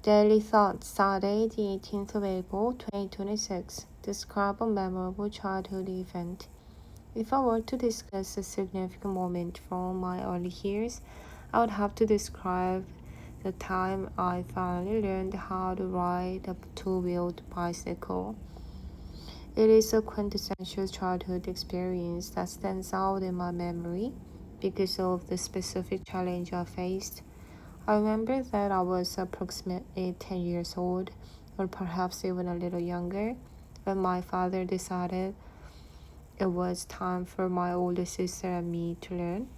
Daily Thoughts, Saturday, the 18th of April, 2026. Describe a memorable childhood event. If I were to discuss a significant moment from my early years, I would have to describe the time I finally learned how to ride a two-wheeled bicycle. It is a quintessential childhood experience that stands out in my memory because of the specific challenge I faced. I remember that I was approximately 10 years old, or perhaps even a little younger, when my father decided it was time for my older sister and me to learn.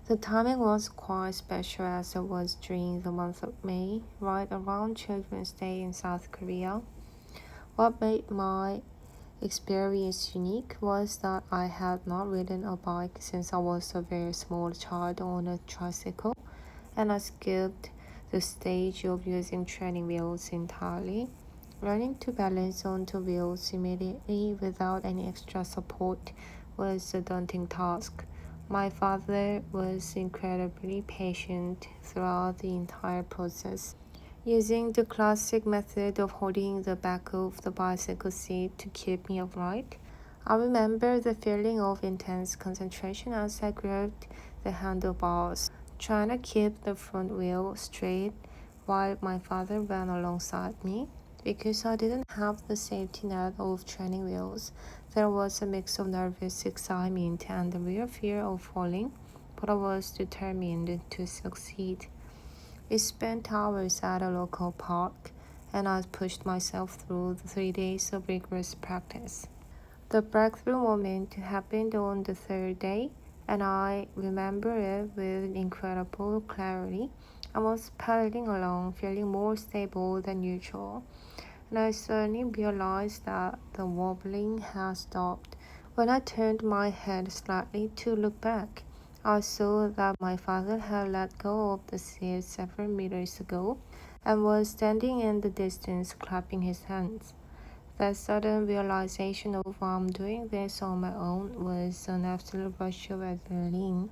The timing was quite special as it was during the month of May, right around Children's Day in South Korea. What made my experience unique was that I had not ridden a bike since I was a very small child on a tricycle, and I skipped the stage of using training wheels entirely. Learning to balance on two wheels immediately without any extra support was a daunting task. My father was incredibly patient throughout the entire process, using the classic method of holding the back of the bicycle seat to keep me upright. I remember the feeling of intense concentration as I gripped the handlebars, trying to keep the front wheel straight while my father ran alongside me. Because I didn't have the safety net of training wheels, there was a mix of nervous excitement and the real fear of falling, but I was determined to succeed. We spent hours at a local park, and I pushed myself through the 3 days of rigorous practice. The breakthrough moment happened on the third day, and I remember it with incredible clarity. I was pedaling along, feeling more stable than usual, and I suddenly realized that the wobbling had stopped. When I turned my head slightly to look back, I saw that my father had let go of the seat several meters ago and was standing in the distance clapping his hands. That sudden realization of I'm doing this on my own was an absolute rush of adrenaline.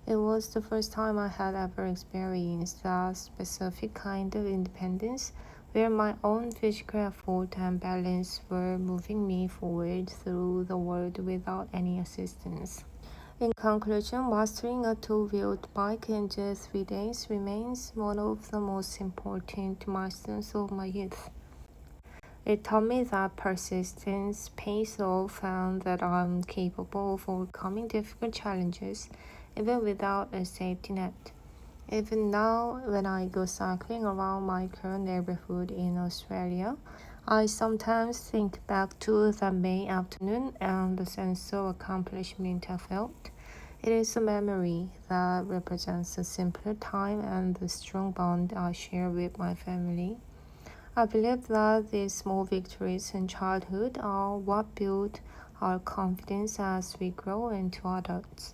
It was the first time I had ever experienced that specific kind of independence where my own physical effort and balance were moving me forward through the world without any assistance. In conclusion, mastering a two-wheeled bike in just 3 days remains one of the most important milestones of my youth. It taught me that persistence pays off and that I'm capable of overcoming difficult challenges even without a safety net. Even now, when I go cycling around my current neighborhood in Australia, I sometimes think back to that May afternoon and the sense of accomplishment I felt. It is a memory that represents a simpler time and the strong bond I share with my family. I believe that these small victories in childhood are what build our confidence as we grow into adults.